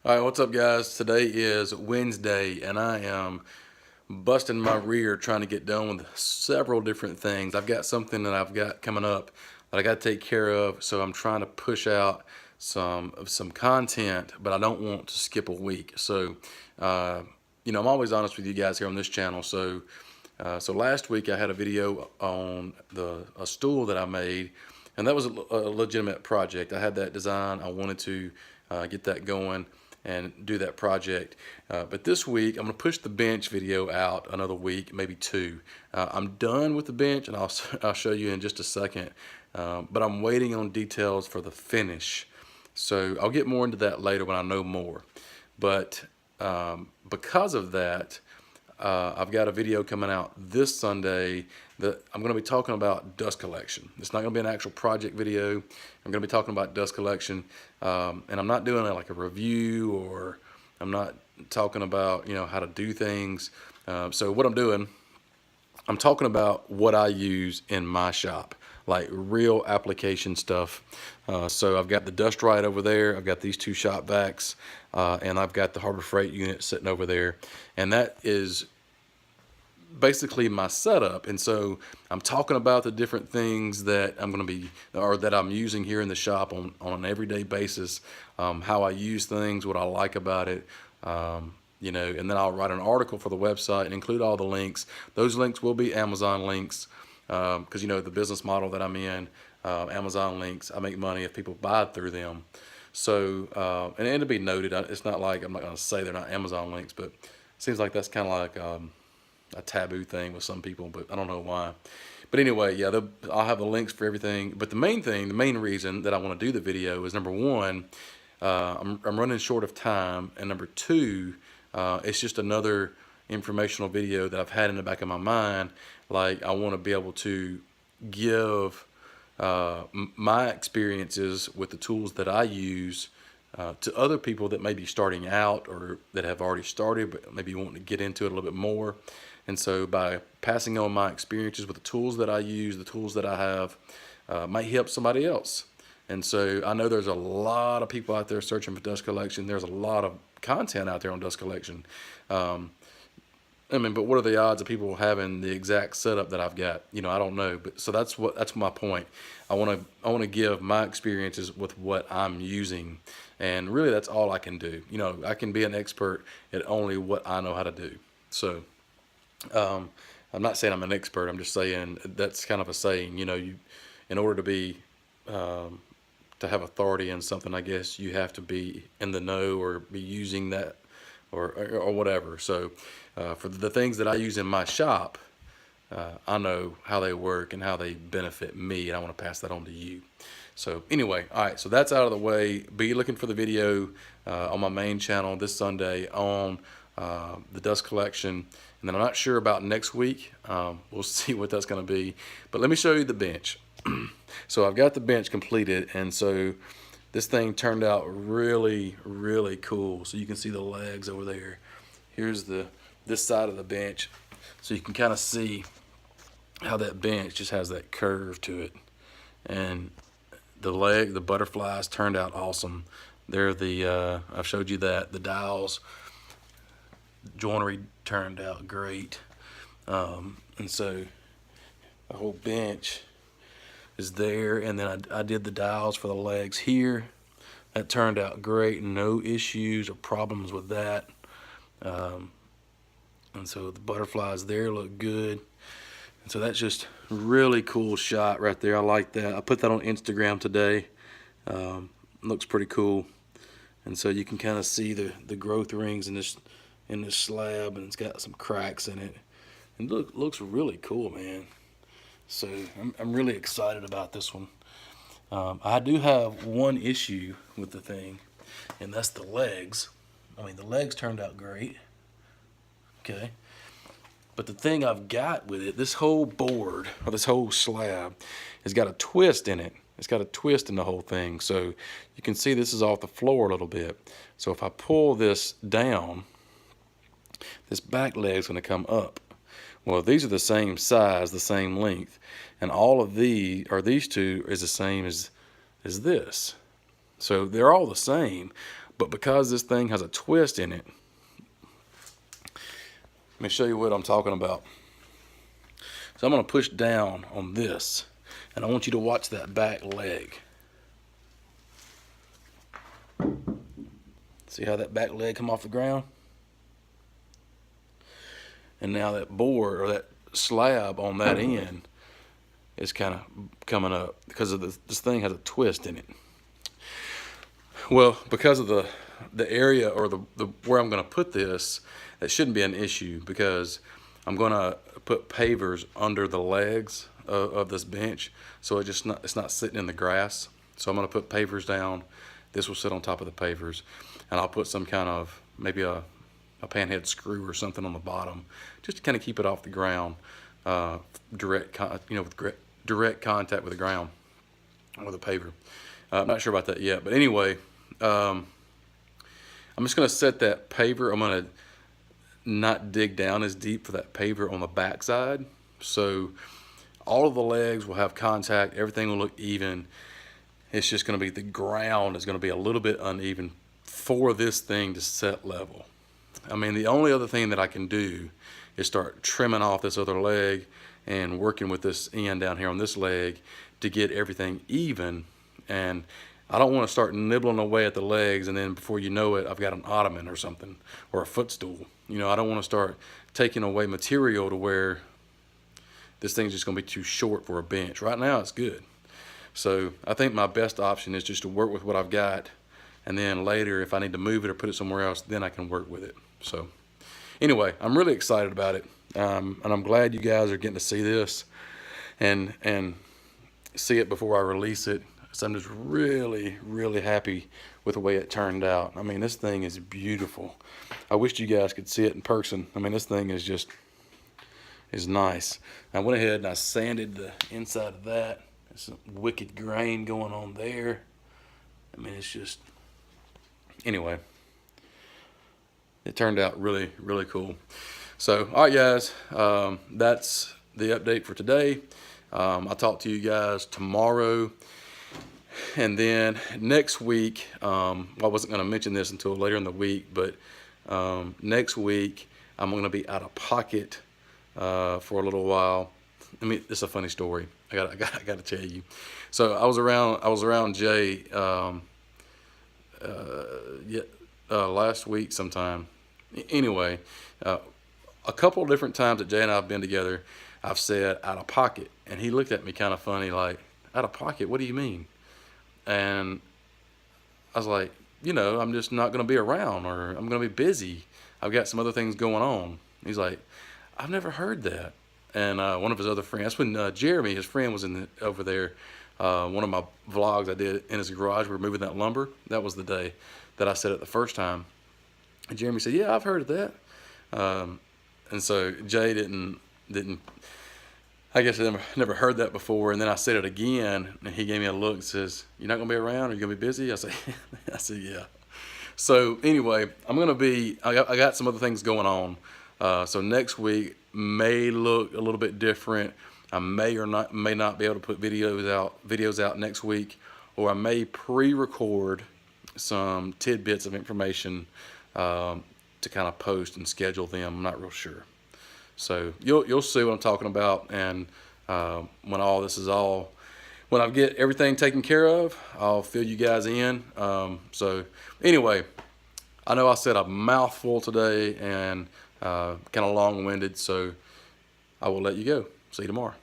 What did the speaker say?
All right, what's up, guys? Today is Wednesday, and I am busting my rear trying to get done with several different things. I've got something that I've got coming up that I got to take care of, so I'm trying to push out some content, but I don't want to skip a week. So, uh, I'm always honest with you guys here on this channel. So last week I had a video on a stool that I made, and that was a legitimate project. I had that design. I wanted to get that going and do that project. But this week I'm going to push the bench video out another week, maybe two. I'm done with the bench, and I'll show you in just a second. But I'm waiting on details for the finish. So I'll get more into that later when I know more. But because of that, I've got a video coming out this Sunday that I'm going to be talking about dust collection. It's not going to be an actual project video. I'm going to be talking about dust collection, and I'm not doing like a review, or I'm not talking about how to do things. So what I'm doing, I'm talking about what I use in my shop, like real application stuff. So I've got the Dust Right over there. I've got these two shop vacs, and I've got the Harbor Freight unit sitting over there. And that is basically my setup. And so I'm talking about the different things that I'm going to be, or that I'm using here in the shop on an everyday basis, how I use things, what I like about it. And then I'll write an article for the website and include all the links. Those links will be Amazon links, because the business model that I'm in, Amazon links, I make money if people buy through them. So, and it'll be noted, it's not like I'm not going to say they're not Amazon links, but it seems like that's kind of like a taboo thing with some people, but I don't know why. But anyway, yeah, I'll have the links for everything. But the main reason that I want to do the video is, number one, I'm running short of time, and number two, it's just another informational video that I've had in the back of my mind. Like, I want to be able to give my experiences with the tools that I use to other people that may be starting out, or that have already started but maybe wanting to get into it a little bit more. And so by passing on my experiences with the tools that I use, the tools that I have, might help somebody else. And so I know there's a lot of people out there searching for dust collection. There's a lot of content out there on dust collection. But what are the odds of people having the exact setup that I've got? I don't know. But so that's my point. I want to give my experiences with what I'm using, and really that's all I can do. I can be an expert at only what I know how to do. So I'm not saying I'm an expert. I'm just saying that's kind of a saying. In order to be to have authority in something, I guess you have to be in the know, or be using that, or whatever. So for the things that I use in my shop, I know how they work and how they benefit me, and I want to pass that on to you. So anyway, all right, so that's out of the way. Be looking for the video on my main channel this Sunday on the dust collection. And then I'm not sure about next week. We'll see what that's going to be. But let me show you the bench. So I've got the bench completed, and so this thing turned out really, really cool. So you can see the legs over there. Here's this side of the bench. So you can kind of see how that bench just has that curve to it. And the butterflies turned out awesome. I've showed you that. The dials, joinery turned out great. And so the whole bench is there. And then I did the dials for the legs here. That turned out great. No issues or problems with that. And so the butterflies there look good. And so that's just really cool shot right there. I like that. I put that on Instagram today. Looks pretty cool. And so you can kind of see the growth rings in this slab, and it's got some cracks in it. And looks really cool, man. So I'm really excited about this one. I do have one issue with the thing, and that's the legs. The legs turned out great. Okay. But the thing I've got with it, this whole board, or this whole slab, has got a twist in it. It's got a twist in the whole thing. So you can see this is off the floor a little bit. So if I pull this down, this back leg's going to come up. Well, these are the same size, the same length, and all of these two is the same as this. So they're all the same, But because this thing has a twist in it, let me show you what I'm talking about. So I'm going to push down on this, and I want you to watch that back leg. See how that back leg come off the ground? And now that board, or that slab on that end, is kind of coming up because of this thing has a twist in it. Well, because of the area, or the where I'm going to put this, that shouldn't be an issue, because I'm going to put pavers under the legs of this bench, so it's not sitting in the grass. So I'm going to put pavers down. This will sit on top of the pavers, and I'll put some kind of, maybe a panhead screw or something on the bottom, just to kind of keep it off the ground, with direct contact with the ground or the paver. I'm not sure about that yet, but anyway, I'm just going to set that paver. I'm going to not dig down as deep for that paver on the back side, so all of the legs will have contact. Everything will look even. It's just going to be, the ground is going to be a little bit uneven for this thing to set level. I mean, the only other thing that I can do is start trimming off this other leg and working with this end down here on this leg to get everything even. And I don't want to start nibbling away at the legs, and then before you know it, I've got an ottoman or something, or a footstool. You know, I don't want to start taking away material to where this thing's just going to be too short for a bench. Right now, it's good. So I think my best option is just to work with what I've got, and then later, if I need to move it or put it somewhere else, then I can work with it. So anyway, I'm really excited about it, and I'm glad you guys are getting to see this and see it before I release it. So I'm just really, really happy with the way it turned out. I mean, this thing is beautiful. I wish you guys could see it in person. I mean, this thing is nice. I went ahead and I sanded the inside of that. There's some wicked grain going on there. I mean, it's just, anyway, it turned out really, really cool. So, all right, guys, that's the update for today. I'll talk to you guys tomorrow. And then next week, I wasn't going to mention this until later in the week, but next week I'm going to be out of pocket for a little while. I mean, it's a funny story. I got to tell you. So I was around Jay last week sometime. Anyway, a couple of different times that Jay and I have been together, I've said out of pocket, and he looked at me kind of funny, like, out of pocket? What do you mean? And I was like, you know, I'm just not going to be around, or I'm going to be busy. I've got some other things going on. He's like, I've never heard that. And one of his other friends, that's when Jeremy, his friend, was over there. One of my vlogs I did in his garage, we were moving that lumber. That was the day that I said it the first time. And Jeremy said, yeah, I've heard of that. And so Jay didn't, I guess I never heard that before. And then I said it again, and he gave me a look and says, you're not going to be around? Are you going to be busy? I said, yeah. So anyway, I got some other things going on. So next week may look a little bit different. I may not be able to put videos out next week, or I may pre-record some tidbits of information to kind of post and schedule them. I'm not real sure. So you'll see what I'm talking about, and when I get everything taken care of, I'll fill you guys in. So anyway, I know I said a mouthful today and kind of long-winded, so I will let you go. See you tomorrow.